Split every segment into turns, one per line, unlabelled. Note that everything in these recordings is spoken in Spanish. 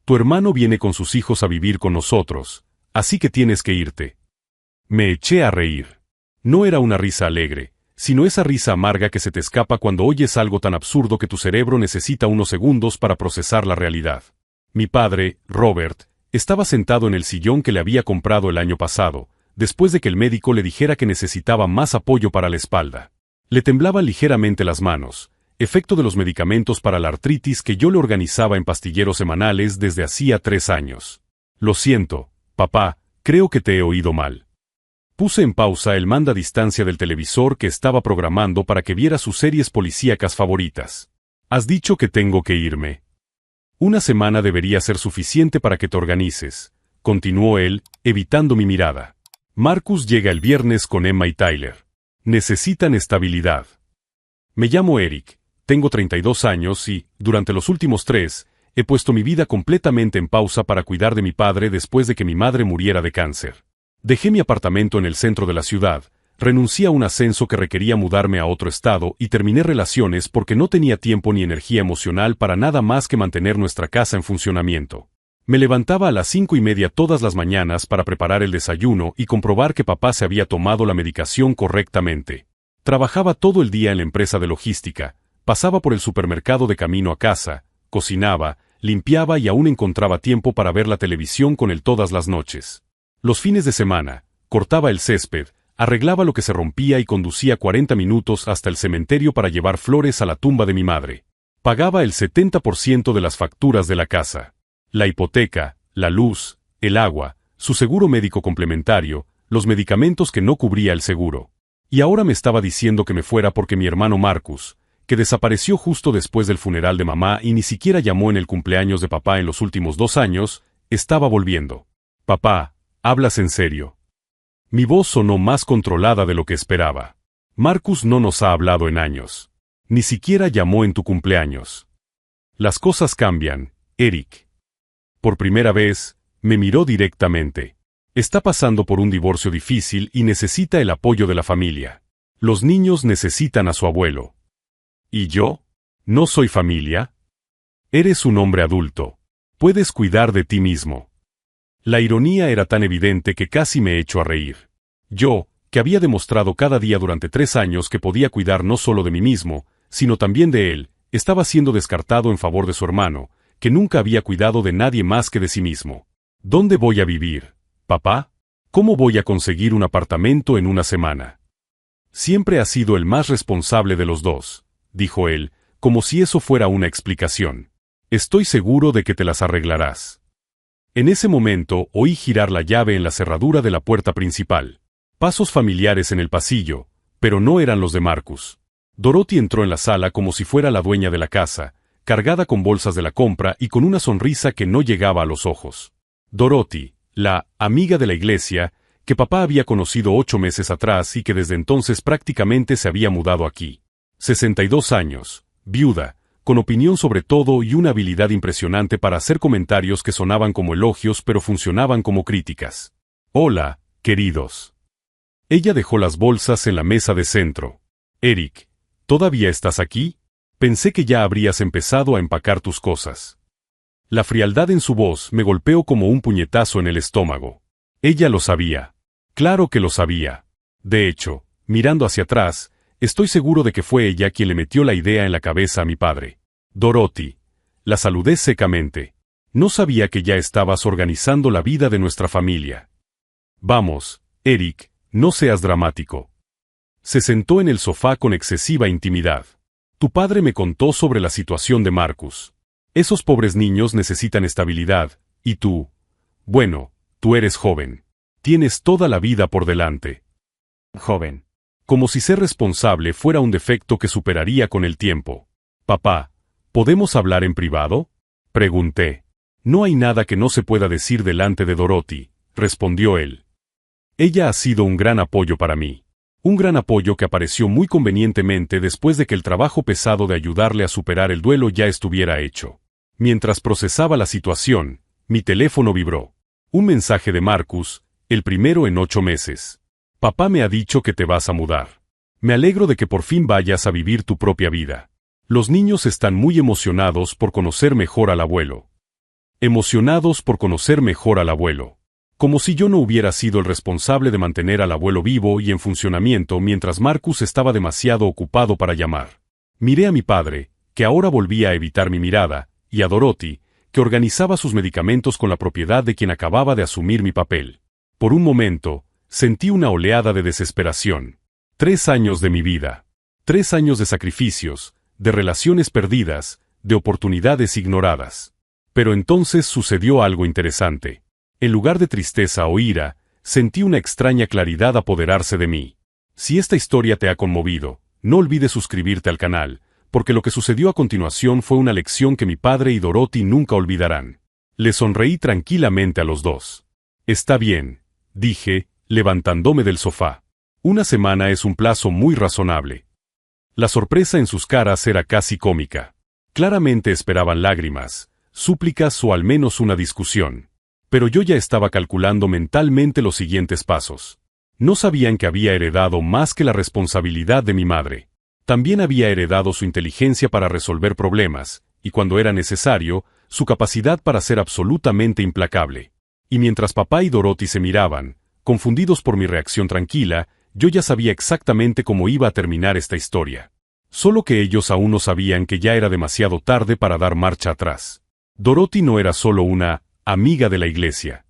Tu hermano viene con sus hijos a vivir con nosotros, así que tienes que irte. Me eché a reír. No era una risa alegre, sino esa risa amarga que se te escapa cuando oyes algo tan absurdo que tu cerebro necesita unos segundos para procesar la realidad. Mi padre, Robert, estaba sentado en el sillón que le había comprado el año pasado, después de que el médico le dijera que necesitaba más apoyo para la espalda. Le temblaban ligeramente las manos, efecto de los medicamentos para la artritis que yo le organizaba en pastilleros semanales desde hacía 3 años. Lo siento, papá, creo que te he oído mal. Puse en pausa el manda distancia del televisor que estaba programando para que viera sus series policíacas favoritas. Has dicho que tengo que irme. Una semana debería ser suficiente para que te organices, continuó él, evitando mi mirada. Marcus llega el viernes con Emma y Tyler. Necesitan estabilidad. Me llamo Eric, tengo 32 años y, durante los últimos 3, he puesto mi vida completamente en pausa para cuidar de mi padre después de que mi madre muriera de cáncer. Dejé mi apartamento en el centro de la ciudad, renuncié a un ascenso que requería mudarme a otro estado y terminé relaciones porque no tenía tiempo ni energía emocional para nada más que mantener nuestra casa en funcionamiento. Me levantaba a las 5:30 todas las mañanas para preparar el desayuno y comprobar que papá se había tomado la medicación correctamente. Trabajaba todo el día en la empresa de logística, pasaba por el supermercado de camino a casa, cocinaba, limpiaba y aún encontraba tiempo para ver la televisión con él todas las noches. Los fines de semana, cortaba el césped, arreglaba lo que se rompía y conducía 40 minutos hasta el cementerio para llevar flores a la tumba de mi madre. Pagaba el 70% de las facturas de la casa. La hipoteca, la luz, el agua, su seguro médico complementario, los medicamentos que no cubría el seguro. Y ahora me estaba diciendo que me fuera porque mi hermano Marcus, que desapareció justo después del funeral de mamá y ni siquiera llamó en el cumpleaños de papá en los últimos 2 años, estaba volviendo. Papá, ¿hablas en serio? Mi voz sonó más controlada de lo que esperaba. Marcus no nos ha hablado en años. Ni siquiera llamó en tu cumpleaños. Las cosas cambian, Eric. Por primera vez, me miró directamente. Está pasando por un divorcio difícil y necesita el apoyo de la familia. Los niños necesitan a su abuelo. ¿Y yo? ¿No soy familia? Eres un hombre adulto. Puedes cuidar de ti mismo. La ironía era tan evidente que casi me echó a reír. Yo, que había demostrado cada día durante 3 años que podía cuidar no solo de mí mismo, sino también de él, estaba siendo descartado en favor de su hermano, que nunca había cuidado de nadie más que de sí mismo. ¿Dónde voy a vivir, papá? ¿Cómo voy a conseguir un apartamento en una semana? Siempre has sido el más responsable de los dos, dijo él, como si eso fuera una explicación. Estoy seguro de que te las arreglarás. En ese momento oí girar la llave en la cerradura de la puerta principal. Pasos familiares en el pasillo, pero no eran los de Marcus. Dorothy entró en la sala como si fuera la dueña de la casa, cargada con bolsas de la compra y con una sonrisa que no llegaba a los ojos. Dorothy, la amiga de la iglesia, que papá había conocido 8 meses atrás y que desde entonces prácticamente se había mudado aquí. 62 años, viuda, con opinión sobre todo y una habilidad impresionante para hacer comentarios que sonaban como elogios pero funcionaban como críticas. Hola, queridos. Ella dejó las bolsas en la mesa de centro. Eric, ¿todavía estás aquí? Pensé que ya habrías empezado a empacar tus cosas. La frialdad en su voz me golpeó como un puñetazo en el estómago. Ella lo sabía. Claro que lo sabía. De hecho, mirando hacia atrás, estoy seguro de que fue ella quien le metió la idea en la cabeza a mi padre. Dorothy. La saludé secamente. No sabía que ya estabas organizando la vida de nuestra familia. Vamos, Eric, no seas dramático. Se sentó en el sofá con excesiva intimidad. Tu padre me contó sobre la situación de Marcus. Esos pobres niños necesitan estabilidad, y tú, bueno, tú eres joven. Tienes toda la vida por delante. Joven. Como si ser responsable fuera un defecto que superaría con el tiempo. Papá, ¿podemos hablar en privado? Pregunté. No hay nada que no se pueda decir delante de Dorothy, respondió él. Ella ha sido un gran apoyo para mí. Un gran apoyo que apareció muy convenientemente después de que el trabajo pesado de ayudarle a superar el duelo ya estuviera hecho. Mientras procesaba la situación, mi teléfono vibró. Un mensaje de Marcus, el primero en 8 meses. Papá me ha dicho que te vas a mudar. Me alegro de que por fin vayas a vivir tu propia vida. Los niños están muy emocionados por conocer mejor al abuelo. emocionados por conocer mejor al abuelo. Como si yo no hubiera sido el responsable de mantener al abuelo vivo y en funcionamiento mientras Marcus estaba demasiado ocupado para llamar. Miré a mi padre, que ahora volvía a evitar mi mirada, y a Dorothy, que organizaba sus medicamentos con la propiedad de quien acababa de asumir mi papel. Por un momento, sentí una oleada de desesperación. 3 años de mi vida. 3 años de sacrificios, de relaciones perdidas, de oportunidades ignoradas. Pero entonces sucedió algo interesante. En lugar de tristeza o ira, sentí una extraña claridad apoderarse de mí. Si esta historia te ha conmovido, no olvides suscribirte al canal, porque lo que sucedió a continuación fue una lección que mi padre y Dorothy nunca olvidarán. Le sonreí tranquilamente a los dos. Está bien, dije, levantándome del sofá. Una semana es un plazo muy razonable. La sorpresa en sus caras era casi cómica. Claramente esperaban lágrimas, súplicas o al menos una discusión. Pero yo ya estaba calculando mentalmente los siguientes pasos. No sabían que había heredado más que la responsabilidad de mi madre. También había heredado su inteligencia para resolver problemas, y cuando era necesario, su capacidad para ser absolutamente implacable. Y mientras papá y Dorothy se miraban, confundidos por mi reacción tranquila, yo ya sabía exactamente cómo iba a terminar esta historia. Solo que ellos aún no sabían que ya era demasiado tarde para dar marcha atrás. Dorothy no era solo una amiga de la iglesia.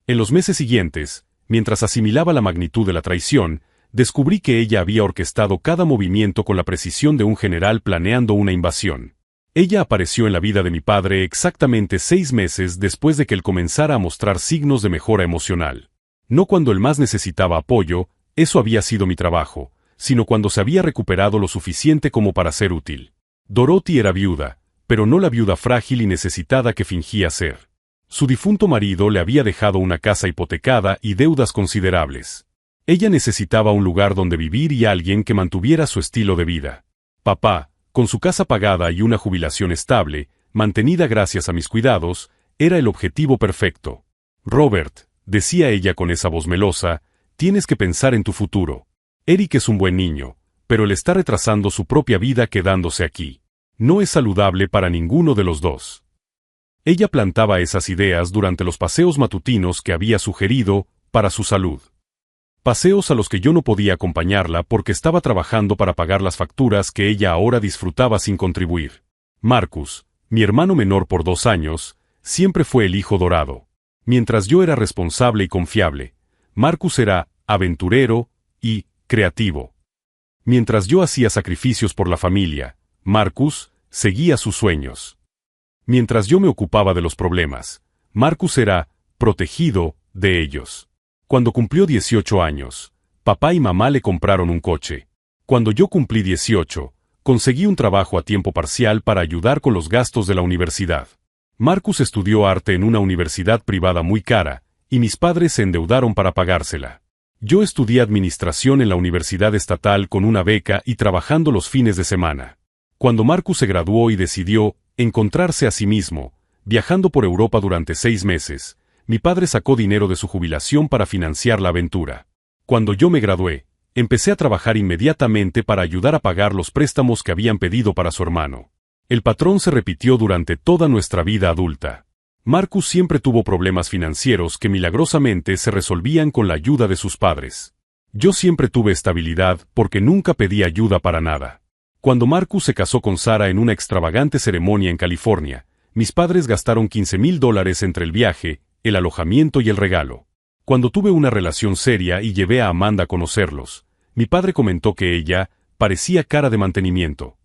En los meses siguientes, mientras asimilaba la magnitud de la traición, descubrí que ella había orquestado cada movimiento con la precisión de un general planeando una invasión. Ella apareció en la vida de mi padre exactamente 6 meses después de que él comenzara a mostrar signos de mejora emocional. No cuando él más necesitaba apoyo, eso había sido mi trabajo, sino cuando se había recuperado lo suficiente como para ser útil. Dorothy era viuda, pero no la viuda frágil y necesitada que fingía ser. Su difunto marido le había dejado una casa hipotecada y deudas considerables. Ella necesitaba un lugar donde vivir y alguien que mantuviera su estilo de vida. Papá, con su casa pagada y una jubilación estable, mantenida gracias a mis cuidados, era el objetivo perfecto. Robert, decía ella con esa voz melosa, tienes que pensar en tu futuro. Eric es un buen niño, pero él está retrasando su propia vida quedándose aquí. No es saludable para ninguno de los dos. Ella plantaba esas ideas durante los paseos matutinos que había sugerido para su salud. Paseos a los que yo no podía acompañarla porque estaba trabajando para pagar las facturas que ella ahora disfrutaba sin contribuir. Marcus, mi hermano menor por 2 años, siempre fue el hijo dorado. Mientras yo era responsable y confiable, Marcus era aventurero y creativo. Mientras yo hacía sacrificios por la familia, Marcus seguía sus sueños. Mientras yo me ocupaba de los problemas, Marcus era protegido de ellos. Cuando cumplió 18 años, papá y mamá le compraron un coche. Cuando yo cumplí 18, conseguí un trabajo a tiempo parcial para ayudar con los gastos de la universidad. Marcus estudió arte en una universidad privada muy cara, y mis padres se endeudaron para pagársela. Yo estudié administración en la universidad estatal con una beca y trabajando los fines de semana. Cuando Marcus se graduó y decidió encontrarse a sí mismo, viajando por Europa durante 6 meses, mi padre sacó dinero de su jubilación para financiar la aventura. Cuando yo me gradué, empecé a trabajar inmediatamente para ayudar a pagar los préstamos que habían pedido para su hermano. El patrón se repitió durante toda nuestra vida adulta. Marcus siempre tuvo problemas financieros que milagrosamente se resolvían con la ayuda de sus padres. Yo siempre tuve estabilidad porque nunca pedí ayuda para nada. Cuando Marcus se casó con Sarah en una extravagante ceremonia en California, mis padres gastaron $15,000 entre el viaje, el alojamiento y el regalo. Cuando tuve una relación seria y llevé a Amanda a conocerlos, mi padre comentó que ella parecía cara de mantenimiento.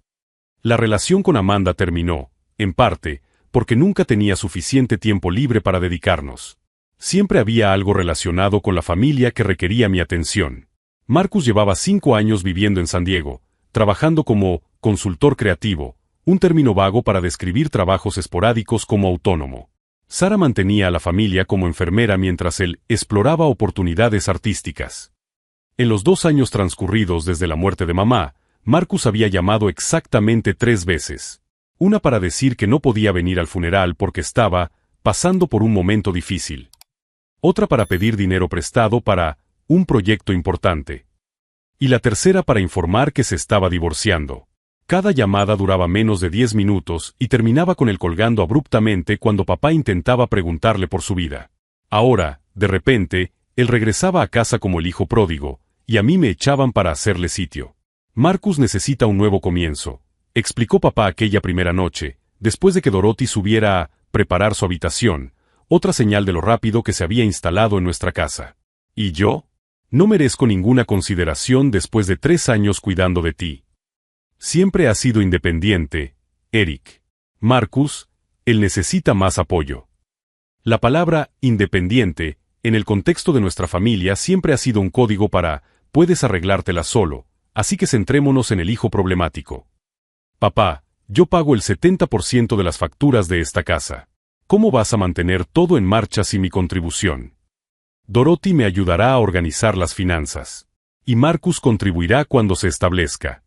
La relación con Amanda terminó, en parte, porque nunca tenía suficiente tiempo libre para dedicarnos. Siempre había algo relacionado con la familia que requería mi atención. Marcus llevaba 5 años viviendo en San Diego, trabajando como consultor creativo, un término vago para describir trabajos esporádicos como autónomo. Sarah mantenía a la familia como enfermera mientras él exploraba oportunidades artísticas. En los 2 años transcurridos desde la muerte de mamá, Marcus había llamado exactamente 3 veces. Una para decir que no podía venir al funeral porque estaba pasando por un momento difícil. Otra para pedir dinero prestado para un proyecto importante. Y la tercera para informar que se estaba divorciando. Cada llamada duraba menos de 10 minutos y terminaba con él colgando abruptamente cuando papá intentaba preguntarle por su vida. Ahora, de repente, él regresaba a casa como el hijo pródigo, y a mí me echaban para hacerle sitio. Marcus necesita un nuevo comienzo, explicó papá aquella primera noche, después de que Dorothy subiera a preparar su habitación, otra señal de lo rápido que se había instalado en nuestra casa. ¿Y yo? No merezco ninguna consideración después de 3 años cuidando de ti. Siempre has sido independiente, Eric. Marcus, él necesita más apoyo. La palabra independiente, en el contexto de nuestra familia, siempre ha sido un código para puedes arreglártela solo, así que centrémonos en el hijo problemático. Papá, yo pago el 70% de las facturas de esta casa. ¿Cómo vas a mantener todo en marcha sin mi contribución? Dorothy me ayudará a organizar las finanzas. Y Marcus contribuirá cuando se establezca.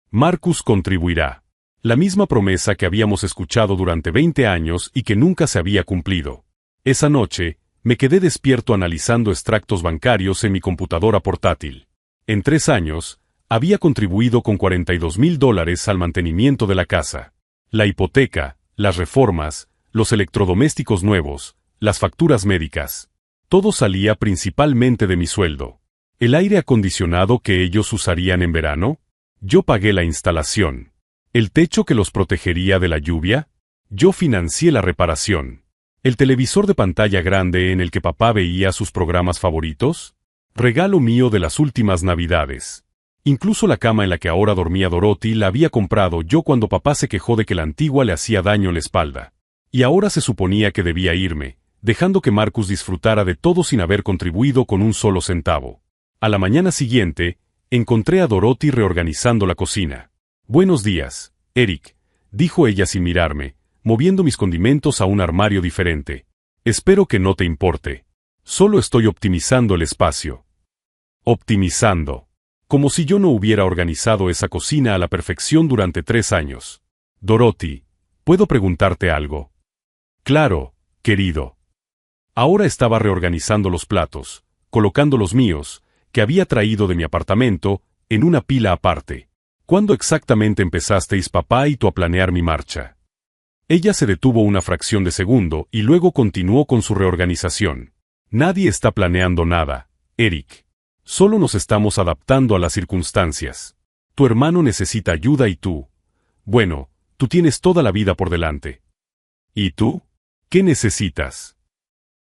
Marcus contribuirá. La misma promesa que habíamos escuchado durante 20 años y que nunca se había cumplido. Esa noche, me quedé despierto analizando extractos bancarios en mi computadora portátil. En 3 años, había contribuido con $42,000 al mantenimiento de la casa. La hipoteca, las reformas, los electrodomésticos nuevos, las facturas médicas. Todo salía principalmente de mi sueldo. ¿El aire acondicionado que ellos usarían en verano? Yo pagué la instalación. ¿El techo que los protegería de la lluvia? Yo financié la reparación. ¿El televisor de pantalla grande en el que papá veía sus programas favoritos? Regalo mío de las últimas Navidades. Incluso la cama en la que ahora dormía Dorothy la había comprado yo cuando papá se quejó de que la antigua le hacía daño en la espalda. Y ahora se suponía que debía irme, dejando que Marcus disfrutara de todo sin haber contribuido con un solo centavo. A la mañana siguiente, encontré a Dorothy reorganizando la cocina. Buenos días, Eric, dijo ella sin mirarme, moviendo mis condimentos a un armario diferente. Espero que no te importe. Solo estoy optimizando el espacio. Optimizando. Como si yo no hubiera organizado esa cocina a la perfección durante 3 años. Dorothy, ¿puedo preguntarte algo? Claro, querido. Ahora estaba reorganizando los platos, colocando los míos, que había traído de mi apartamento, en una pila aparte. ¿Cuándo exactamente empezasteis papá y tú a planear mi marcha? Ella se detuvo una fracción de segundo y luego continuó con su reorganización. Nadie está planeando nada, Eric. Solo nos estamos adaptando a las circunstancias. Tu hermano necesita ayuda y tú. Bueno, tú tienes toda la vida por delante. ¿Y tú? ¿Qué necesitas?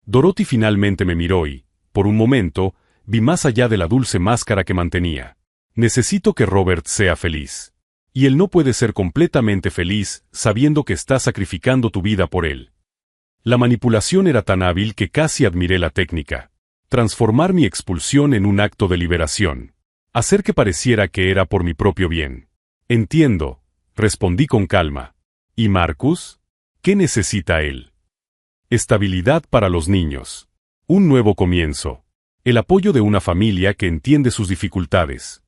Dorothy finalmente me miró y, por un momento, vi más allá de la dulce máscara que mantenía. Necesito que Robert sea feliz. Y él no puede ser completamente feliz sabiendo que estás sacrificando tu vida por él. La manipulación era tan hábil que casi admiré la técnica. Transformar mi expulsión en un acto de liberación. Hacer que pareciera que era por mi propio bien. Entiendo, respondí con calma. ¿Y Marcus? ¿Qué necesita él? Estabilidad para los niños. Un nuevo comienzo. El apoyo de una familia que entiende sus dificultades.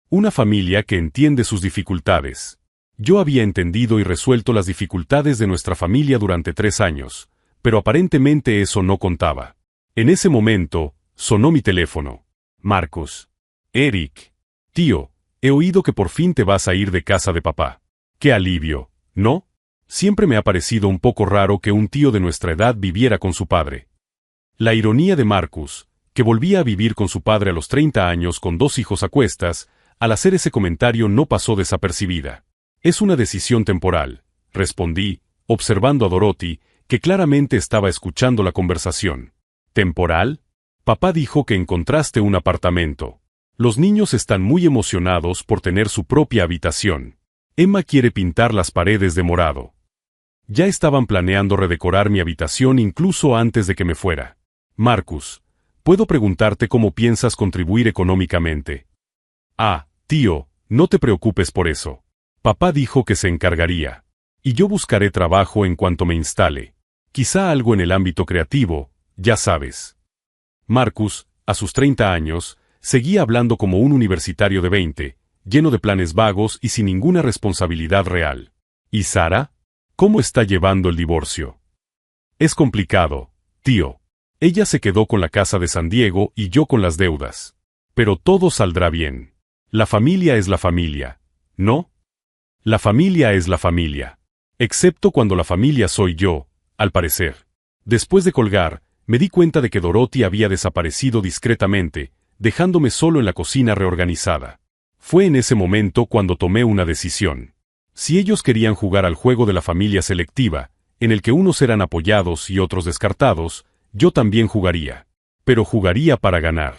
Una familia que entiende sus dificultades. Yo había entendido y resuelto las dificultades de nuestra familia durante 3 años, pero aparentemente eso no contaba. En ese momento, sonó mi teléfono. Marcus. Eric. Tío, he oído que por fin te vas a ir de casa de papá. ¡Qué alivio! ¿No? Siempre me ha parecido un poco raro que un tío de nuestra edad viviera con su padre. La ironía de Marcus, que volvía a vivir con su padre a los 30 años con 2 hijos a cuestas, al hacer ese comentario no pasó desapercibida. Es una decisión temporal, respondí, observando a Dorothy, que claramente estaba escuchando la conversación. ¿Temporal? Papá dijo que encontraste un apartamento. Los niños están muy emocionados por tener su propia habitación. Emma quiere pintar las paredes de morado. Ya estaban planeando redecorar mi habitación incluso antes de que me fuera. Marcus, ¿puedo preguntarte cómo piensas contribuir económicamente? Ah, tío, no te preocupes por eso. Papá dijo que se encargaría. Y yo buscaré trabajo en cuanto me instale. Quizá algo en el ámbito creativo, ya sabes. Marcus, a sus 30 años, seguía hablando como un universitario de 20, lleno de planes vagos y sin ninguna responsabilidad real. ¿Y Sara? ¿Cómo está llevando el divorcio? Es complicado, tío. Ella se quedó con la casa de San Diego y yo con las deudas. Pero todo saldrá bien. La familia es la familia, ¿no? La familia es la familia. Excepto cuando la familia soy yo, al parecer. Después de colgar, me di cuenta de que Dorothy había desaparecido discretamente, dejándome solo en la cocina reorganizada. Fue en ese momento cuando tomé una decisión. Si ellos querían jugar al juego de la familia selectiva, en el que unos eran apoyados y otros descartados, yo también jugaría. Pero jugaría para ganar.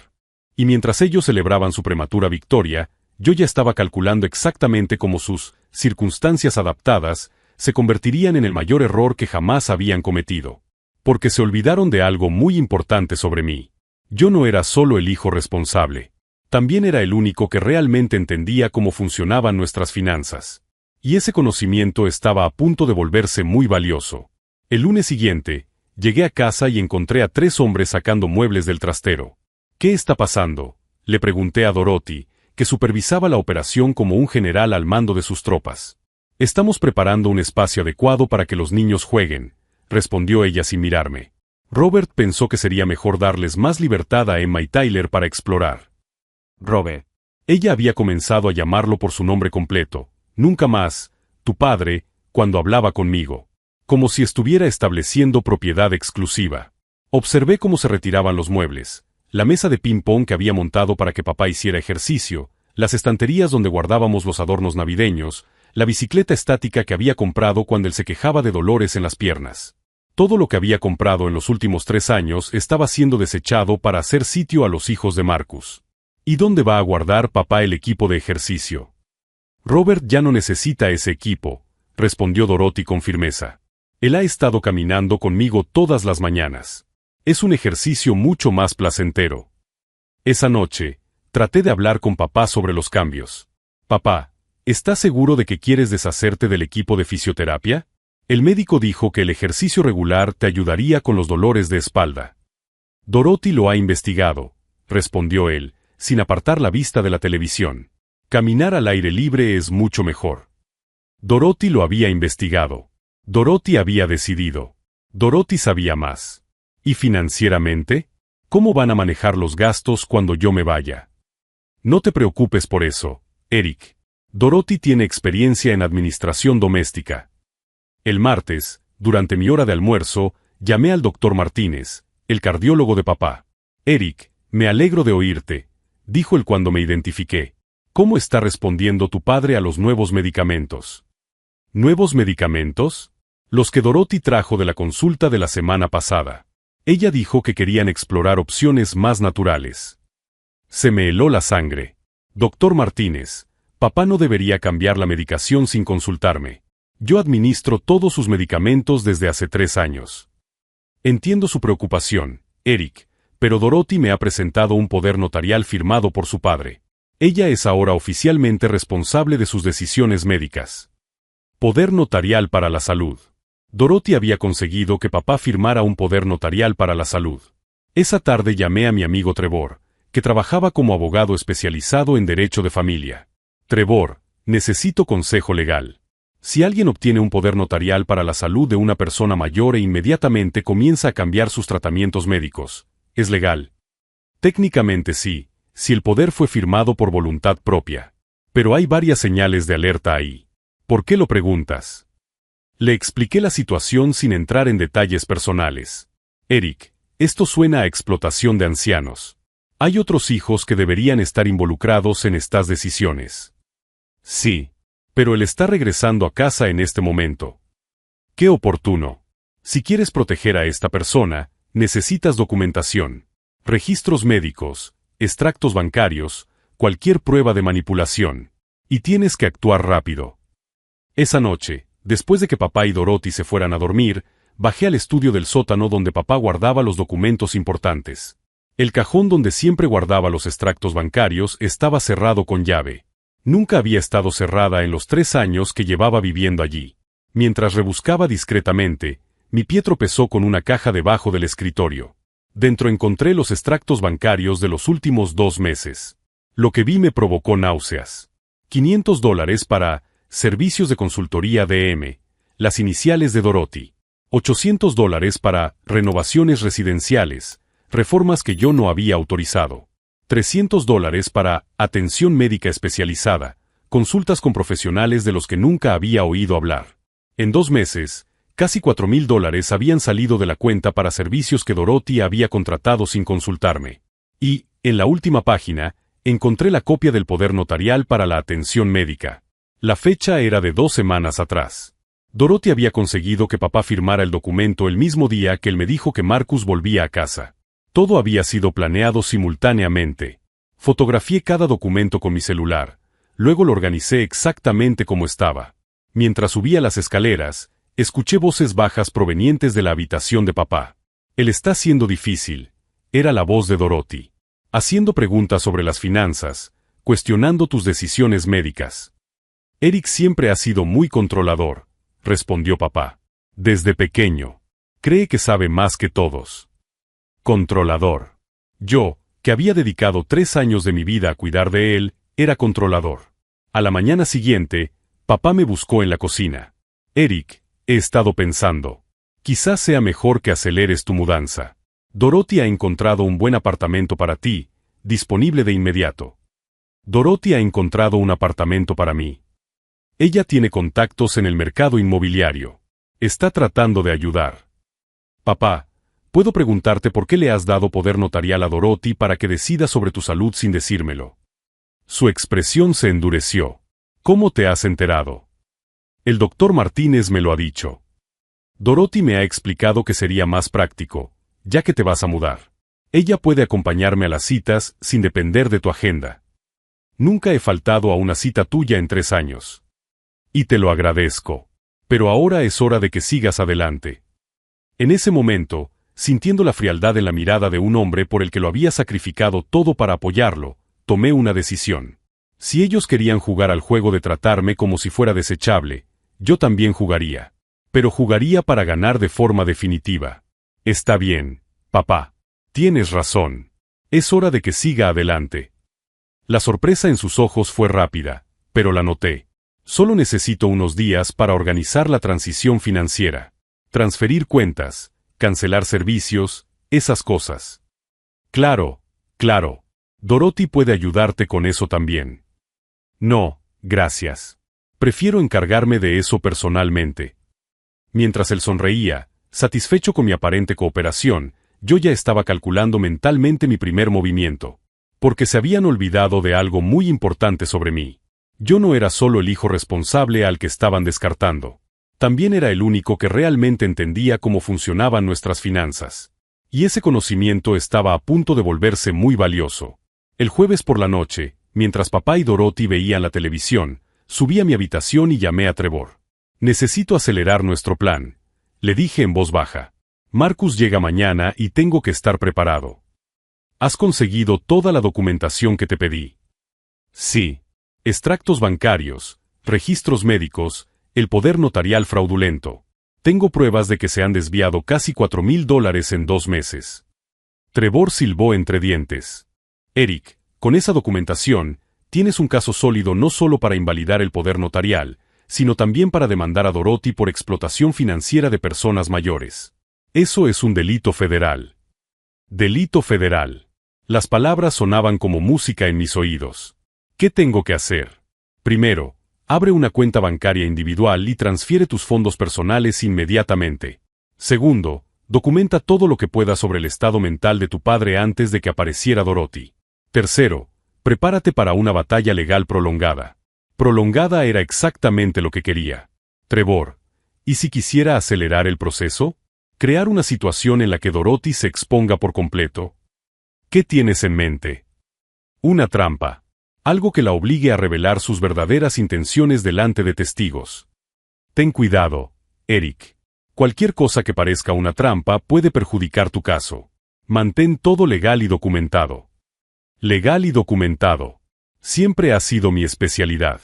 Y mientras ellos celebraban su prematura victoria, yo ya estaba calculando exactamente cómo sus circunstancias adaptadas se convertirían en el mayor error que jamás habían cometido. Porque se olvidaron de algo muy importante sobre mí. Yo no era solo el hijo responsable. También era el único que realmente entendía cómo funcionaban nuestras finanzas. Y ese conocimiento estaba a punto de volverse muy valioso. El lunes siguiente, llegué a casa y encontré a 3 hombres sacando muebles del trastero. ¿Qué está pasando?, le pregunté a Dorothy, que supervisaba la operación como un general al mando de sus tropas. Estamos preparando un espacio adecuado para que los niños jueguen, respondió ella sin mirarme. Robert pensó que sería mejor darles más libertad a Emma y Tyler para explorar. Robert. Ella había comenzado a llamarlo por su nombre completo. Nunca más, tu padre, cuando hablaba conmigo. Como si estuviera estableciendo propiedad exclusiva. Observé cómo se retiraban los muebles, la mesa de ping-pong que había montado para que papá hiciera ejercicio, las estanterías donde guardábamos los adornos navideños, la bicicleta estática que había comprado cuando él se quejaba de dolores en las piernas. Todo lo que había comprado en los últimos 3 años estaba siendo desechado para hacer sitio a los hijos de Marcus. ¿Y dónde va a guardar papá el equipo de ejercicio? Robert ya no necesita ese equipo, respondió Dorothy con firmeza. Él ha estado caminando conmigo todas las mañanas. Es un ejercicio mucho más placentero. Esa noche, traté de hablar con papá sobre los cambios. Papá, ¿estás seguro de que quieres deshacerte del equipo de fisioterapia? El médico dijo que el ejercicio regular te ayudaría con los dolores de espalda. Dorothy lo ha investigado, respondió él, sin apartar la vista de la televisión. Caminar al aire libre es mucho mejor. Dorothy lo había investigado. Dorothy había decidido. Dorothy sabía más. ¿Y financieramente? ¿Cómo van a manejar los gastos cuando yo me vaya? No te preocupes por eso, Eric. Dorothy tiene experiencia en administración doméstica. El martes, durante mi hora de almuerzo, llamé al doctor Martínez, el cardiólogo de papá. Eric, me alegro de oírte, dijo él cuando me identifiqué. ¿Cómo está respondiendo tu padre a los nuevos medicamentos? ¿Nuevos medicamentos? Los que Dorothy trajo de la consulta de la semana pasada. Ella dijo que querían explorar opciones más naturales. Se me heló la sangre. Doctor Martínez, papá no debería cambiar la medicación sin consultarme. Yo administro todos sus medicamentos desde hace 3 años. Entiendo su preocupación, Eric, pero Dorothy me ha presentado un poder notarial firmado por su padre. Ella es ahora oficialmente responsable de sus decisiones médicas. Poder notarial para la salud. Dorothy había conseguido que papá firmara un poder notarial para la salud. Esa tarde llamé a mi amigo Trevor, que trabajaba como abogado especializado en derecho de familia. Trevor, necesito consejo legal. Si alguien obtiene un poder notarial para la salud de una persona mayor e inmediatamente comienza a cambiar sus tratamientos médicos, ¿es legal? Técnicamente sí, si el poder fue firmado por voluntad propia. Pero hay varias señales de alerta ahí. ¿Por qué lo preguntas? Le expliqué la situación sin entrar en detalles personales. Eric, esto suena a explotación de ancianos. Hay otros hijos que deberían estar involucrados en estas decisiones. Sí, pero él está regresando a casa en este momento. Qué oportuno. Si quieres proteger a esta persona, necesitas documentación, registros médicos, extractos bancarios, cualquier prueba de manipulación. Y tienes que actuar rápido. Esa noche, después de que papá y Dorothy se fueran a dormir, bajé al estudio del sótano donde papá guardaba los documentos importantes. El cajón donde siempre guardaba los extractos bancarios estaba cerrado con llave. Nunca había estado cerrada en los 3 años que llevaba viviendo allí. Mientras rebuscaba discretamente, mi pie tropezó con una caja debajo del escritorio. Dentro encontré los extractos bancarios de los últimos 2 meses. Lo que vi me provocó náuseas. $500 para servicios de consultoría DM, las iniciales de Dorothy. $800 para renovaciones residenciales, reformas que yo no había autorizado. $300 para atención médica especializada, consultas con profesionales de los que nunca había oído hablar. En 2 meses, casi $4,000 habían salido de la cuenta para servicios que Dorothy había contratado sin consultarme. Y, en la última página, encontré la copia del poder notarial para la atención médica. La fecha era de 2 semanas atrás. Dorothy había conseguido que papá firmara el documento el mismo día que él me dijo que Marcus volvía a casa. Todo había sido planeado simultáneamente. Fotografié cada documento con mi celular, luego lo organicé exactamente como estaba. Mientras subía las escaleras, escuché voces bajas provenientes de la habitación de papá. «Él está siendo difícil», era la voz de Dorothy. «Haciendo preguntas sobre las finanzas, cuestionando tus decisiones médicas». «Eric siempre ha sido muy controlador», respondió papá. «Desde pequeño. Cree que sabe más que todos». Controlador. Yo, que había dedicado 3 años de mi vida a cuidar de él, era controlador. A la mañana siguiente, papá me buscó en la cocina. «Eric, he estado pensando. Quizás sea mejor que aceleres tu mudanza. Dorothy ha encontrado un buen apartamento para ti, disponible de inmediato». Dorothy ha encontrado un apartamento para mí. Ella tiene contactos en el mercado inmobiliario. Está tratando de ayudar. «Papá, ¿puedo preguntarte por qué le has dado poder notarial a Dorothy para que decida sobre tu salud sin decírmelo?» Su expresión se endureció. «¿Cómo te has enterado?» «El doctor Martínez me lo ha dicho. Dorothy me ha explicado que sería más práctico, ya que te vas a mudar. Ella puede acompañarme a las citas sin depender de tu agenda. Nunca he faltado a una cita tuya en 3 años. Y te lo agradezco. Pero ahora es hora de que sigas adelante». En ese momento, sintiendo la frialdad en la mirada de un hombre por el que lo había sacrificado todo para apoyarlo, tomé una decisión. Si ellos querían jugar al juego de tratarme como si fuera desechable, yo también jugaría. Pero jugaría para ganar de forma definitiva. «Está bien, papá. Tienes razón. Es hora de que siga adelante». La sorpresa en sus ojos fue rápida, pero la noté. «Solo necesito unos días para organizar la transición financiera. Transferir cuentas, cancelar servicios, esas cosas». «Claro, claro. Dorothy puede ayudarte con eso también». «No, gracias. Prefiero encargarme de eso personalmente». Mientras él sonreía, satisfecho con mi aparente cooperación, yo ya estaba calculando mentalmente mi primer movimiento. Porque se habían olvidado de algo muy importante sobre mí. Yo no era solo el hijo responsable al que estaban descartando. También era el único que realmente entendía cómo funcionaban nuestras finanzas. Y ese conocimiento estaba a punto de volverse muy valioso. El jueves por la noche, mientras papá y Dorothy veían la televisión, subí a mi habitación y llamé a Trevor. «Necesito acelerar nuestro plan», le dije en voz baja. «Marcus llega mañana y tengo que estar preparado». «¿Has conseguido toda la documentación que te pedí?» «Sí. Extractos bancarios, registros médicos, el poder notarial fraudulento. Tengo pruebas de que se han desviado casi $4,000 en 2 meses». Trevor silbó entre dientes. «Eric, con esa documentación, tienes un caso sólido no solo para invalidar el poder notarial, sino también para demandar a Dorothy por explotación financiera de personas mayores. Eso es un delito federal». «Delito federal». Las palabras sonaban como música en mis oídos. ¿Qué tengo que hacer? Primero, abre una cuenta bancaria individual y transfiere tus fondos personales inmediatamente. Segundo, documenta todo lo que puedas sobre el estado mental de tu padre antes de que apareciera Dorothy. Tercero, prepárate para una batalla legal prolongada. Prolongada era exactamente lo que quería. Trevor, ¿y si quisiera acelerar el proceso? Crear una situación en la que Dorothy se exponga por completo. ¿Qué tienes en mente? Una trampa. Algo que la obligue a revelar sus verdaderas intenciones delante de testigos. Ten cuidado, Eric. Cualquier cosa que parezca una trampa puede perjudicar tu caso. Mantén todo legal y documentado. Legal y documentado. Siempre ha sido mi especialidad.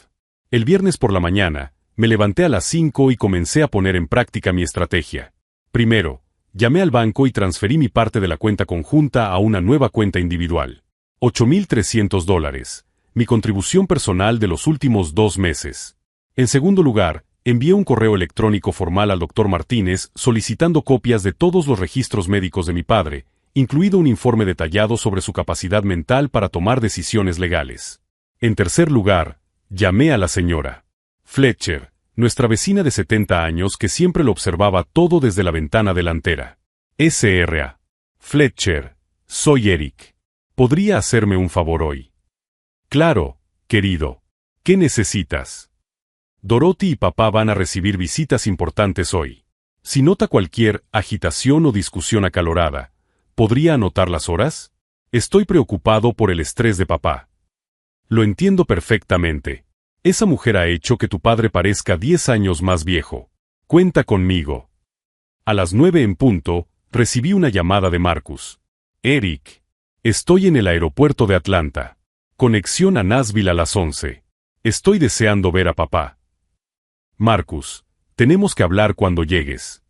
El viernes por la mañana, me levanté a las 5 y comencé a poner en práctica mi estrategia. Primero, llamé al banco y transferí mi parte de la cuenta conjunta a una nueva cuenta individual. $8,300, mi contribución personal de los últimos 2 meses. En segundo lugar, envié un correo electrónico formal al doctor Martínez solicitando copias de todos los registros médicos de mi padre, incluido un informe detallado sobre su capacidad mental para tomar decisiones legales. En tercer lugar, Llamé a la señora Fletcher, nuestra vecina de 70 años que siempre lo observaba todo desde la ventana delantera. S.R.A. Fletcher, soy Eric. ¿Podría hacerme un favor hoy? Claro, querido. ¿Qué necesitas? Dorothy y papá van a recibir visitas importantes hoy. Si nota cualquier agitación o discusión acalorada, ¿podría anotar las horas? Estoy preocupado por el estrés de papá. Lo entiendo perfectamente. Esa mujer ha hecho que tu padre parezca 10 años más viejo. Cuenta conmigo. A las 9 en punto, recibí una llamada de Marcus. Eric. Estoy en el aeropuerto de Atlanta. Conexión a Nashville a las 11. Estoy deseando ver a papá. Marcus, tenemos que hablar cuando llegues.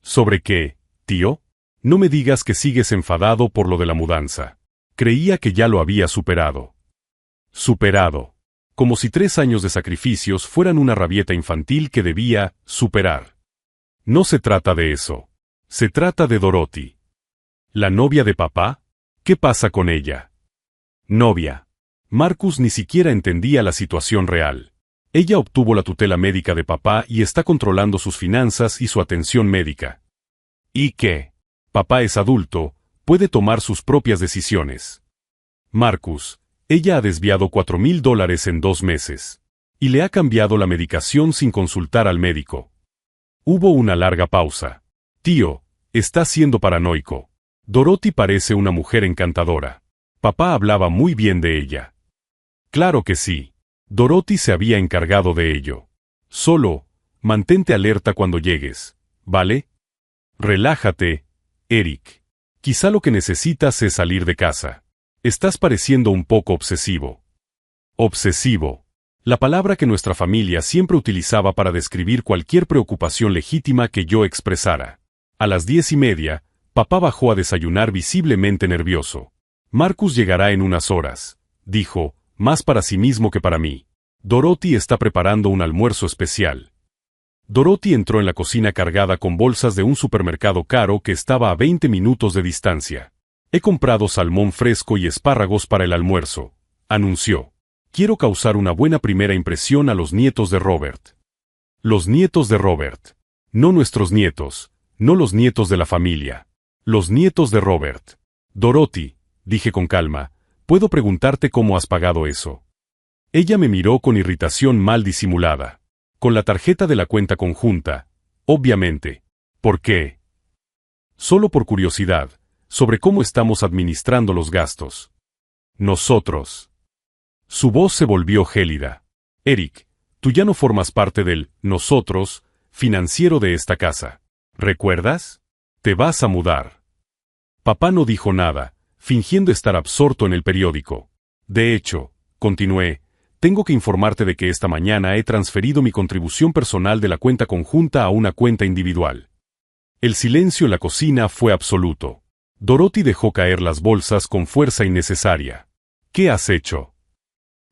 ¿Sobre qué, tío? No me digas que sigues enfadado por lo de la mudanza. Creía que ya lo había superado. Superado. Como si 3 años de sacrificios fueran una rabieta infantil que debía superar. No se trata de eso. Se trata de Dorothy. ¿La novia de papá? ¿Qué pasa con ella? Novia. Marcus ni siquiera entendía la situación real. Ella obtuvo la tutela médica de papá y está controlando sus finanzas y su atención médica. ¿Y qué? Papá es adulto, puede tomar sus propias decisiones. Marcus, ella ha desviado $4,000 en 2 meses. Y le ha cambiado la medicación sin consultar al médico. Hubo una larga pausa. Tío, está siendo paranoico. Dorothy parece una mujer encantadora. Papá hablaba muy bien de ella. Claro que sí. Dorothy se había encargado de ello. Solo, mantente alerta cuando llegues, ¿vale? Relájate, Eric. Quizá lo que necesitas es salir de casa. Estás pareciendo un poco obsesivo. Obsesivo. La palabra que nuestra familia siempre utilizaba para describir cualquier preocupación legítima que yo expresara. A las 10:30, papá bajó a desayunar visiblemente nervioso. Marcus llegará en unas horas, dijo, más para sí mismo que para mí. Dorothy está preparando un almuerzo especial. Dorothy entró en la cocina cargada con bolsas de un supermercado caro que estaba a 20 minutos de distancia. He comprado salmón fresco y espárragos para el almuerzo, anunció. Quiero causar una buena primera impresión a los nietos de Robert. Los nietos de Robert. No nuestros nietos, no los nietos de la familia. Los nietos de Robert. Dorothy, dije con calma, ¿puedo preguntarte cómo has pagado eso? Ella me miró con irritación mal disimulada. Con la tarjeta de la cuenta conjunta, obviamente. ¿Por qué? Solo por curiosidad, sobre cómo estamos administrando los gastos. Nosotros. Su voz se volvió gélida. Eric, tú ya no formas parte del nosotros financiero de esta casa. ¿Recuerdas? Te vas a mudar. Papá no dijo nada, fingiendo estar absorto en el periódico. De hecho, continué, tengo que informarte de que esta mañana he transferido mi contribución personal de la cuenta conjunta a una cuenta individual. El silencio en la cocina fue absoluto. Dorothy dejó caer las bolsas con fuerza innecesaria. ¿Qué has hecho?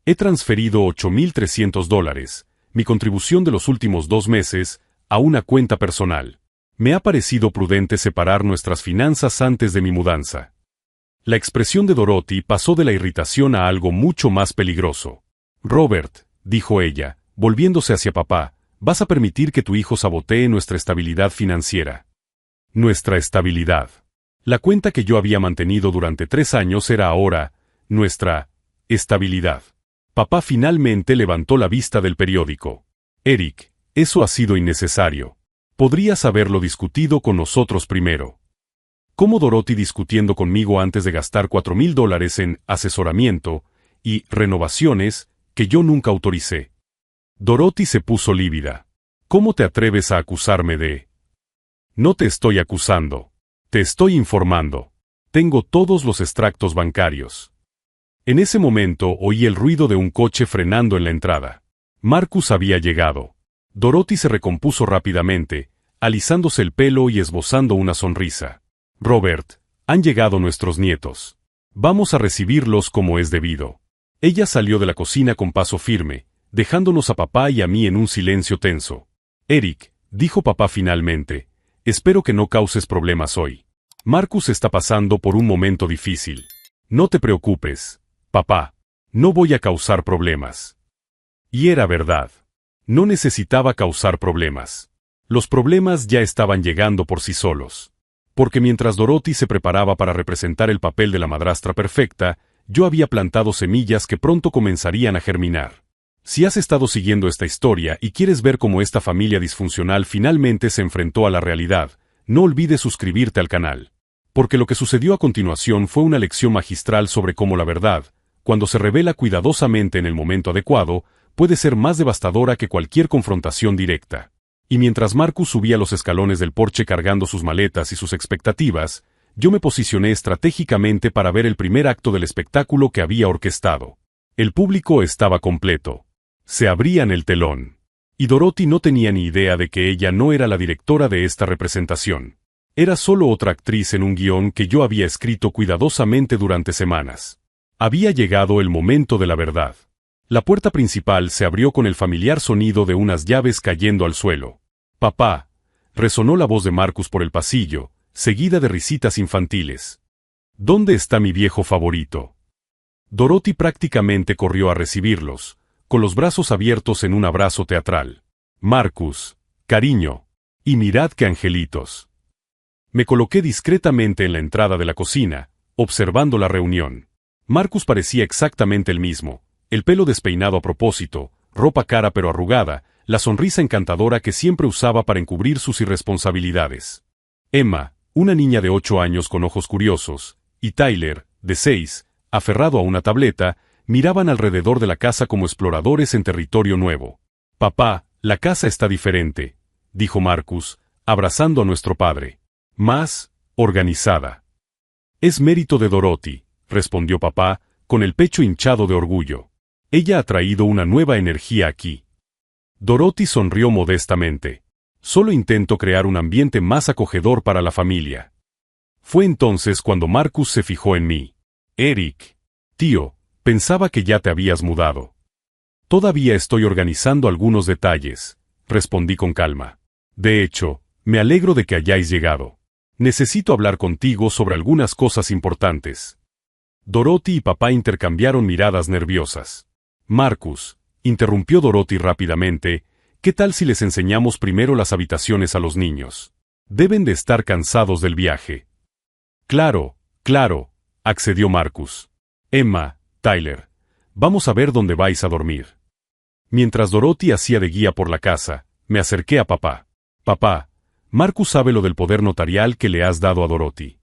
He transferido $8,300, mi contribución de los últimos 2 meses, a una cuenta personal. Me ha parecido prudente separar nuestras finanzas antes de mi mudanza. La expresión de Dorothy pasó de la irritación a algo mucho más peligroso. Robert, dijo ella, volviéndose hacia papá, vas a permitir que tu hijo sabotee nuestra estabilidad financiera. Nuestra estabilidad. La cuenta que yo había mantenido durante 3 años era ahora nuestra estabilidad. Papá finalmente levantó la vista del periódico. Eric, eso ha sido innecesario. Podrías haberlo discutido con nosotros primero. ¿Cómo Dorothy discutiendo conmigo antes de gastar $4,000 en asesoramiento y renovaciones que yo nunca autoricé? Dorothy se puso lívida. ¿Cómo te atreves a acusarme de...? No te estoy acusando. Te estoy informando. Tengo todos los extractos bancarios. En ese momento oí el ruido de un coche frenando en la entrada. Marcus había llegado. Dorothy se recompuso rápidamente, alisándose el pelo y esbozando una sonrisa. Robert, han llegado nuestros nietos. Vamos a recibirlos como es debido. Ella salió de la cocina con paso firme, dejándonos a papá y a mí en un silencio tenso. Eric, dijo papá finalmente, espero que no causes problemas hoy. Marcus está pasando por un momento difícil. No te preocupes, papá. No voy a causar problemas. Y era verdad. No necesitaba causar problemas. Los problemas ya estaban llegando por sí solos. Porque mientras Dorothy se preparaba para representar el papel de la madrastra perfecta, yo había plantado semillas que pronto comenzarían a germinar. Si has estado siguiendo esta historia y quieres ver cómo esta familia disfuncional finalmente se enfrentó a la realidad, no olvides suscribirte al canal. Porque lo que sucedió a continuación fue una lección magistral sobre cómo la verdad, cuando se revela cuidadosamente en el momento adecuado, puede ser más devastadora que cualquier confrontación directa. Y mientras Marcus subía los escalones del porche cargando sus maletas y sus expectativas, yo me posicioné estratégicamente para ver el primer acto del espectáculo que había orquestado. El público estaba completo. Se abrían el telón. Y Dorothy no tenía ni idea de que ella no era la directora de esta representación. Era solo otra actriz en un guión que yo había escrito cuidadosamente durante semanas. Había llegado el momento de la verdad. La puerta principal se abrió con el familiar sonido de unas llaves cayendo al suelo. «Papá», resonó la voz de Marcus por el pasillo, seguida de risitas infantiles. «¿Dónde está mi viejo favorito?» Dorothy prácticamente corrió a recibirlos, con los brazos abiertos en un abrazo teatral. «Marcus, cariño, y mirad qué angelitos». Me coloqué discretamente en la entrada de la cocina, observando la reunión. Marcus parecía exactamente el mismo, el pelo despeinado a propósito, ropa cara pero arrugada, la sonrisa encantadora que siempre usaba para encubrir sus irresponsabilidades. Emma, una niña de 8 años con ojos curiosos, y Tyler, de 6, aferrado a una tableta, miraban alrededor de la casa como exploradores en territorio nuevo. «Papá, la casa está diferente», dijo Marcus, abrazando a nuestro padre. «Más organizada». «Es mérito de Dorothy», respondió papá, con el pecho hinchado de orgullo. «Ella ha traído una nueva energía aquí». Dorothy sonrió modestamente. «Solo intento crear un ambiente más acogedor para la familia». Fue entonces cuando Marcus se fijó en mí. «Eric, tío, pensaba que ya te habías mudado». «Todavía estoy organizando algunos detalles», respondí con calma. «De hecho, me alegro de que hayáis llegado. Necesito hablar contigo sobre algunas cosas importantes». Dorothy y papá intercambiaron miradas nerviosas. «Marcus», interrumpió Dorothy rápidamente, «¿qué tal si les enseñamos primero las habitaciones a los niños? Deben de estar cansados del viaje». «Claro, claro», accedió Marcus. «Emma, Tyler, vamos a ver dónde vais a dormir». Mientras Dorothy hacía de guía por la casa, me acerqué a papá. «Papá, Marcus sabe lo del poder notarial que le has dado a Dorothy».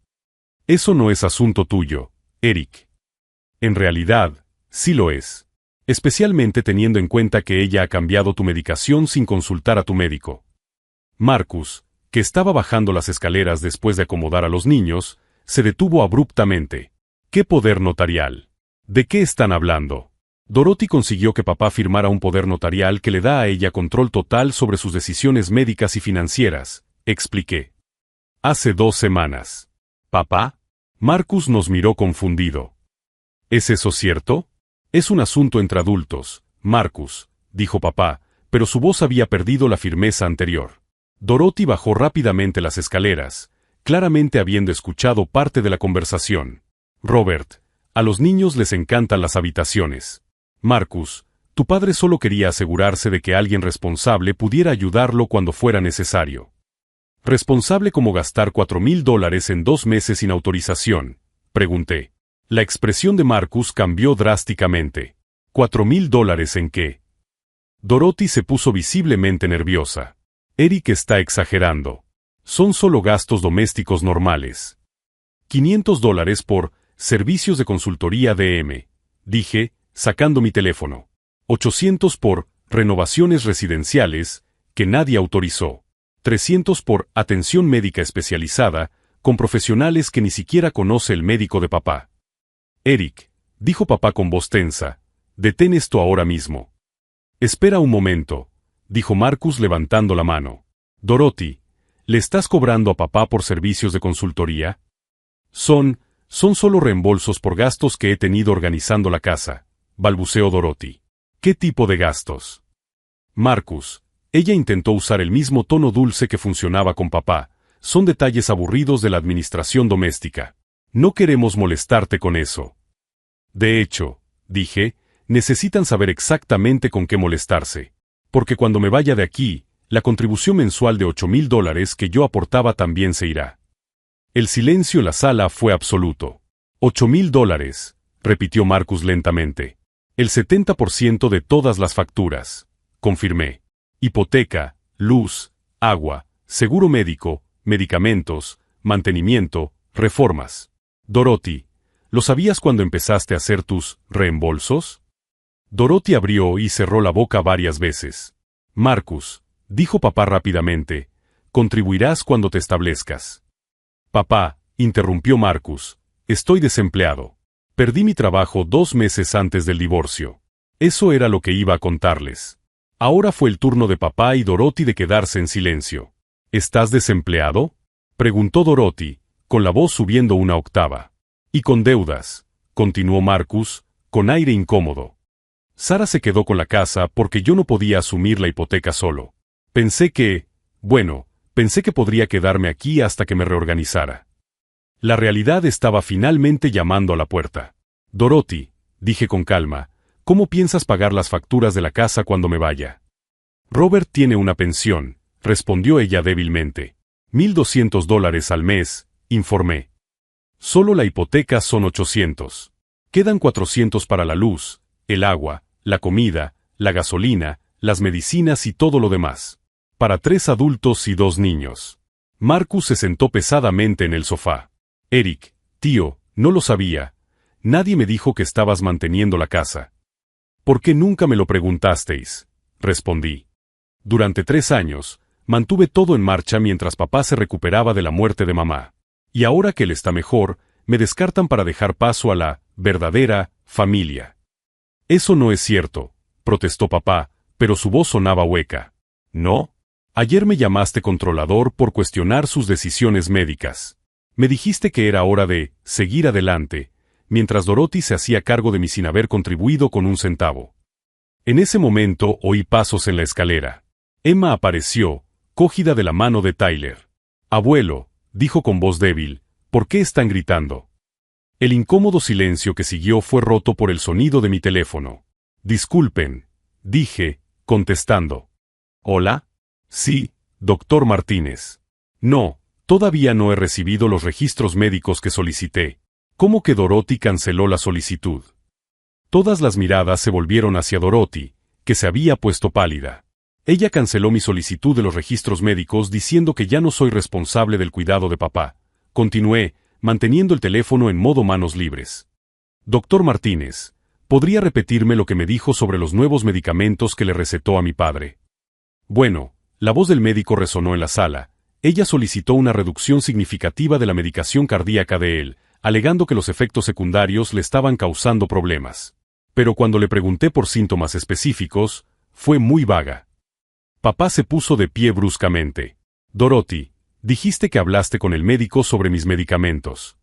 «Eso no es asunto tuyo, Eric». «En realidad, sí lo es. Especialmente teniendo en cuenta que ella ha cambiado tu medicación sin consultar a tu médico». Marcus, que estaba bajando las escaleras después de acomodar a los niños, se detuvo abruptamente. «¿Qué poder notarial? ¿De qué están hablando?» Dorothy consiguió que papá firmara un poder notarial que le da a ella control total sobre sus decisiones médicas y financieras, expliqué. «Hace 2 semanas». «¿Papá?» Marcus nos miró confundido. «¿Es eso cierto?» «Es un asunto entre adultos, Marcus», dijo papá, pero su voz había perdido la firmeza anterior. Dorothy bajó rápidamente las escaleras, claramente habiendo escuchado parte de la conversación. «Robert, a los niños les encantan las habitaciones. Marcus, tu padre solo quería asegurarse de que alguien responsable pudiera ayudarlo cuando fuera necesario». «¿Responsable como gastar $4,000 en 2 meses sin autorización?», pregunté. La expresión de Marcus cambió drásticamente. «¿$4,000 en qué?». Dorothy se puso visiblemente nerviosa. «Eric está exagerando. Son solo gastos domésticos normales». $500 por servicios de consultoría DM, dije, sacando mi teléfono. 800 por renovaciones residenciales, que nadie autorizó. 300 por atención médica especializada, con profesionales que ni siquiera conoce el médico de papá. «Eric», dijo papá con voz tensa, «detén esto ahora mismo». «Espera un momento», dijo Marcus levantando la mano. «Dorothy, ¿le estás cobrando a papá por servicios de consultoría?» Son solo reembolsos por gastos que he tenido organizando la casa», balbuceó Dorothy. «¿Qué tipo de gastos?». «Marcus», ella intentó usar el mismo tono dulce que funcionaba con papá, «son detalles aburridos de la administración doméstica. No queremos molestarte con eso». «De hecho», dije, Necesitan saber exactamente con qué molestarse. Porque cuando me vaya de aquí, la contribución mensual de $8,000 que yo aportaba también se irá. El silencio en la sala fue absoluto. $8,000, repitió Marcus lentamente. El 70% de todas las facturas, confirmé. Hipoteca, luz, agua, seguro médico, medicamentos, mantenimiento, reformas. Dorothy, ¿lo sabías cuando empezaste a hacer tus reembolsos? Dorothy abrió y cerró la boca varias veces. Marcus, dijo papá rápidamente, contribuirás cuando te establezcas. Papá, interrumpió Marcus, estoy desempleado. Perdí mi trabajo 2 meses antes del divorcio. Eso era lo que iba a contarles. Ahora fue el turno de papá y Dorothy de quedarse en silencio. ¿Estás desempleado?, preguntó Dorothy, con la voz subiendo una octava. Y con deudas, continuó Marcus, con aire incómodo. Sara se quedó con la casa porque yo no podía asumir la hipoteca solo. Pensé que podría quedarme aquí hasta que me reorganizara. La realidad estaba finalmente llamando a la puerta. Dorothy, dije con calma, ¿cómo piensas pagar las facturas de la casa cuando me vaya? Robert tiene una pensión, respondió ella débilmente. $1,200 al mes, informé. Solo la hipoteca son 800. Quedan 400 para la luz, el agua, la comida, la gasolina, las medicinas y todo lo demás. Para 3 adultos y 2 niños. Marcus se sentó pesadamente en el sofá. Eric, tío, no lo sabía. Nadie me dijo que estabas manteniendo la casa. ¿Por qué nunca me lo preguntasteis?, respondí. Durante 3 años, mantuve todo en marcha mientras papá se recuperaba de la muerte de mamá. Y ahora que él está mejor, me descartan para dejar paso a la verdadera familia. Eso no es cierto, protestó papá, pero su voz sonaba hueca. ¿No? Ayer me llamaste controlador por cuestionar sus decisiones médicas. Me dijiste que era hora de seguir adelante, mientras Dorothy se hacía cargo de mí sin haber contribuido con un centavo. En ese momento oí pasos en la escalera. Emma apareció, cogida de la mano de Tyler. Abuelo, dijo con voz débil, ¿por qué están gritando? El incómodo silencio que siguió fue roto por el sonido de mi teléfono. Disculpen, dije, contestando. ¿Hola? Sí, doctor Martínez. No, todavía no he recibido los registros médicos que solicité. ¿Cómo que Dorothy canceló la solicitud? Todas las miradas se volvieron hacia Dorothy, que se había puesto pálida. Ella canceló mi solicitud de los registros médicos diciendo que ya no soy responsable del cuidado de papá. Continué, manteniendo el teléfono en modo manos libres. Doctor Martínez, ¿podría repetirme lo que me dijo sobre los nuevos medicamentos que le recetó a mi padre? Bueno, la voz del médico resonó en la sala. Ella solicitó una reducción significativa de la medicación cardíaca de él, alegando que los efectos secundarios le estaban causando problemas. Pero cuando le pregunté por síntomas específicos, fue muy vaga. Papá se puso de pie bruscamente. Dorothy, dijiste que hablaste con el médico sobre mis medicamentos.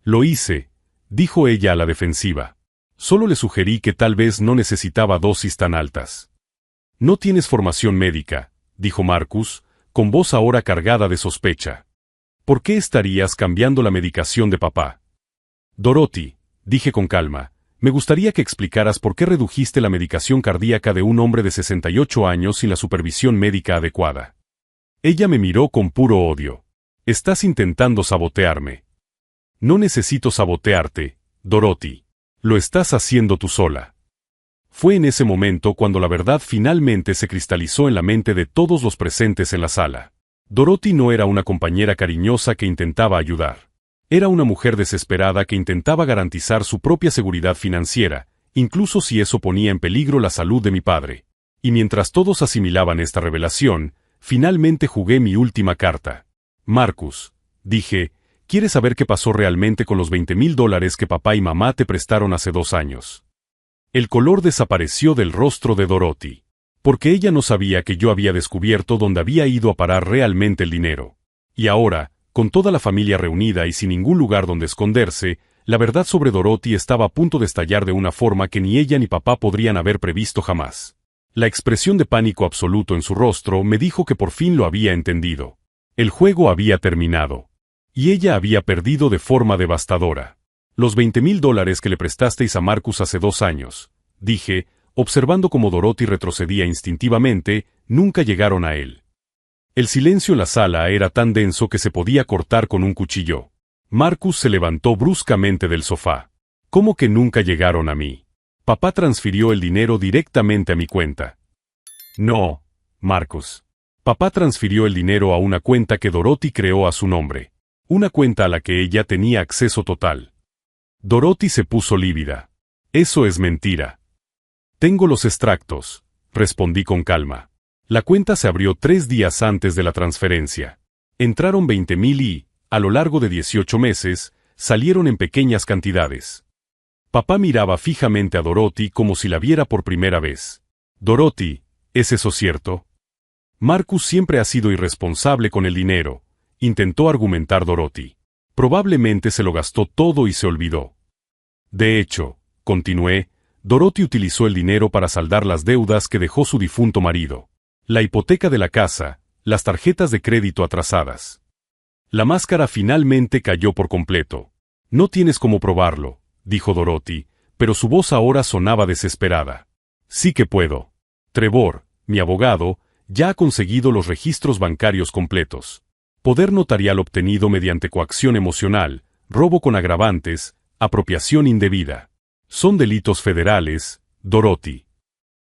Lo hice, dijo ella a la defensiva. Solo le sugerí que tal vez no necesitaba dosis tan altas. No tienes formación médica, dijo Marcus, con voz ahora cargada de sospecha. ¿Por qué estarías cambiando la medicación de papá? Dorothy, dije con calma, me gustaría que explicaras por qué redujiste la medicación cardíaca de un hombre de 68 años sin la supervisión médica adecuada. Ella me miró con puro odio. Estás intentando sabotearme. No necesito sabotearte, Dorothy. Lo estás haciendo tú sola. Fue en ese momento cuando la verdad finalmente se cristalizó en la mente de todos los presentes en la sala. Dorothy no era una compañera cariñosa que intentaba ayudar. Era una mujer desesperada que intentaba garantizar su propia seguridad financiera, incluso si eso ponía en peligro la salud de mi padre. Y mientras todos asimilaban esta revelación, finalmente jugué mi última carta. Marcus, dije, ¿quieres saber qué pasó realmente con los $20,000 que papá y mamá te prestaron hace 2 años? El color desapareció del rostro de Dorothy, porque ella no sabía que yo había descubierto dónde había ido a parar realmente el dinero. Y ahora, con toda la familia reunida y sin ningún lugar donde esconderse, la verdad sobre Dorothy estaba a punto de estallar de una forma que ni ella ni papá podrían haber previsto jamás. La expresión de pánico absoluto en su rostro me dijo que por fin lo había entendido. El juego había terminado. Y ella había perdido de forma devastadora. Los $20,000 que le prestasteis a Marcus hace 2 años, dije, observando cómo Dorothy retrocedía instintivamente. Nunca llegaron a él. El silencio en la sala era tan denso que se podía cortar con un cuchillo. Marcus se levantó bruscamente del sofá. ¿Cómo que nunca llegaron a mí? Papá transfirió el dinero directamente a mi cuenta. No, Marcus. Papá transfirió el dinero a una cuenta que Dorothy creó a su nombre. Una cuenta a la que ella tenía acceso total. Dorothy se puso lívida. Eso es mentira. Tengo los extractos, respondí con calma. La cuenta se abrió 3 días antes de la transferencia. Entraron 20,000 y, a lo largo de 18 meses, salieron en pequeñas cantidades. Papá miraba fijamente a Dorothy como si la viera por primera vez. Dorothy, ¿es eso cierto? Marcus siempre ha sido irresponsable con el dinero, intentó argumentar Dorothy. Probablemente se lo gastó todo y se olvidó. De hecho, continué, Dorothy utilizó el dinero para saldar las deudas que dejó su difunto marido. La hipoteca de la casa, las tarjetas de crédito atrasadas. La máscara finalmente cayó por completo. No tienes cómo probarlo, dijo Dorothy, pero su voz ahora sonaba desesperada. Sí que puedo. Trevor, mi abogado, ya ha conseguido los registros bancarios completos. Poder notarial obtenido mediante coacción emocional, robo con agravantes, apropiación indebida. Son delitos federales, Dorothy.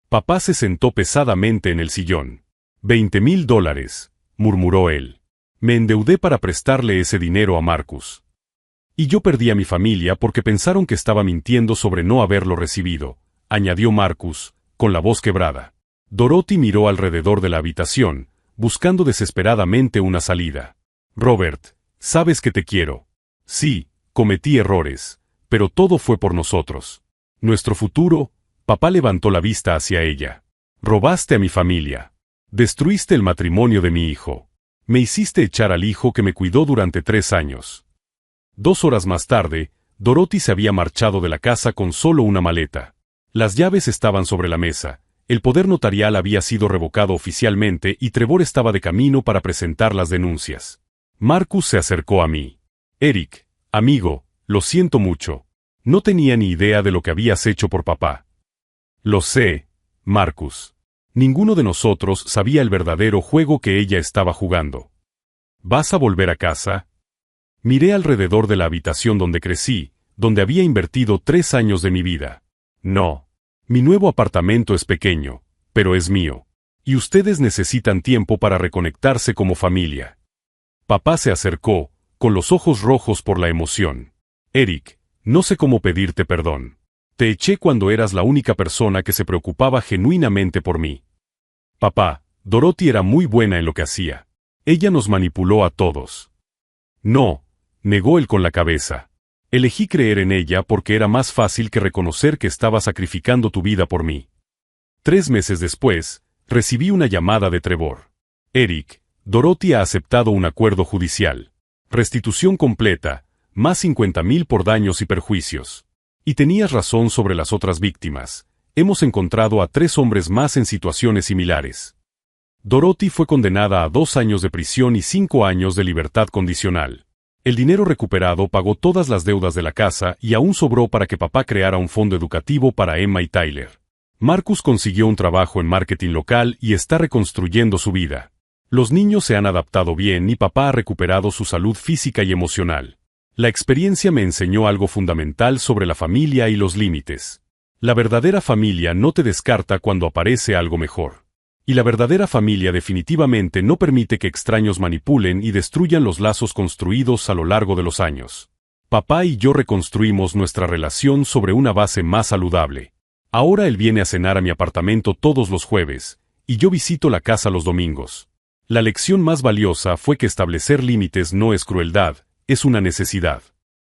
Papá se sentó pesadamente en el sillón. $20,000, murmuró él. Me endeudé para prestarle ese dinero a Marcus. Y yo perdí a mi familia porque pensaron que estaba mintiendo sobre no haberlo recibido, añadió Marcus, con la voz quebrada. Dorothy miró alrededor de la habitación, buscando desesperadamente una salida. Robert, sabes que te quiero. Sí, cometí errores, pero todo fue por nosotros. Nuestro futuro. Papá levantó la vista hacia ella. Robaste a mi familia. Destruiste el matrimonio de mi hijo. Me hiciste echar al hijo que me cuidó durante 3 años. 2 horas más tarde, Dorothy se había marchado de la casa con solo una maleta. Las llaves estaban sobre la mesa, el poder notarial había sido revocado oficialmente y Trevor estaba de camino para presentar las denuncias. Marcus se acercó a mí. Eric, amigo, lo siento mucho. No tenía ni idea de lo que habías hecho por papá. Lo sé, Marcus. Ninguno de nosotros sabía el verdadero juego que ella estaba jugando. ¿Vas a volver a casa? Miré alrededor de la habitación donde crecí, donde había invertido 3 años de mi vida. No. Mi nuevo apartamento es pequeño, pero es mío. Y ustedes necesitan tiempo para reconectarse como familia. Papá se acercó, con los ojos rojos por la emoción. Eric, no sé cómo pedirte perdón. Te eché cuando eras la única persona que se preocupaba genuinamente por mí. Papá, Dorothy era muy buena en lo que hacía. Ella nos manipuló a todos. No, negó él con la cabeza. Elegí creer en ella porque era más fácil que reconocer que estaba sacrificando tu vida por mí. 3 meses después, recibí una llamada de Trevor. Eric, Dorothy ha aceptado un acuerdo judicial. Restitución completa, más 50,000 por daños y perjuicios. Y tenías razón sobre las otras víctimas. Hemos encontrado a 3 hombres más en situaciones similares. Dorothy fue condenada a 2 años de prisión y 5 años de libertad condicional. El dinero recuperado pagó todas las deudas de la casa y aún sobró para que papá creara un fondo educativo para Emma y Tyler. Marcus consiguió un trabajo en marketing local y está reconstruyendo su vida. Los niños se han adaptado bien y papá ha recuperado su salud física y emocional. La experiencia me enseñó algo fundamental sobre la familia y los límites. La verdadera familia no te descarta cuando aparece algo mejor. Y la verdadera familia definitivamente no permite que extraños manipulen y destruyan los lazos construidos a lo largo de los años. Papá y yo reconstruimos nuestra relación sobre una base más saludable. Ahora él viene a cenar a mi apartamento todos los jueves, y yo visito la casa los domingos. La lección más valiosa fue que establecer límites no es crueldad, es una necesidad.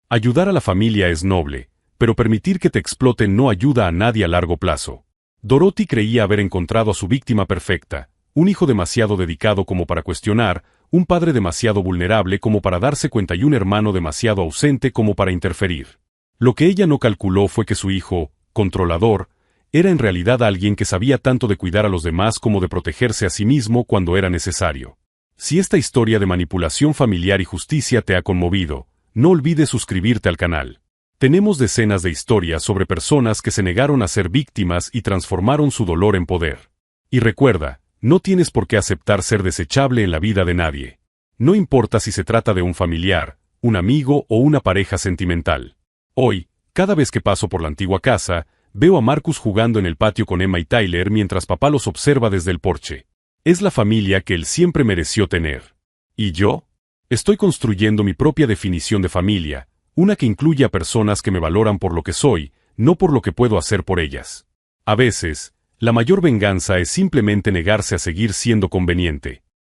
Ayudar a la familia es noble, pero permitir que te exploten no ayuda a nadie a largo plazo. Dorothy creía haber encontrado a su víctima perfecta, un hijo demasiado dedicado como para cuestionar, un padre demasiado vulnerable como para darse cuenta y un hermano demasiado ausente como para interferir. Lo que ella no calculó fue que su hijo, controlador, era en realidad alguien que sabía tanto de cuidar a los demás como de protegerse a sí mismo cuando era necesario. Si esta historia de manipulación familiar y justicia te ha conmovido, no olvides suscribirte al canal. Tenemos decenas de historias sobre personas que se negaron a ser víctimas y transformaron su dolor en poder. Y recuerda, no tienes por qué aceptar ser desechable en la vida de nadie. No importa si se trata de un familiar, un amigo o una pareja sentimental. Hoy, cada vez que paso por la antigua casa, veo a Marcus jugando en el patio con Emma y Tyler mientras papá los observa desde el porche. Es la familia que él siempre mereció tener. ¿Y yo? Estoy construyendo mi propia definición de familia, una que incluye a personas que me valoran por lo que soy, no por lo que puedo hacer por ellas. A veces, la mayor venganza es simplemente negarse a seguir siendo conveniente.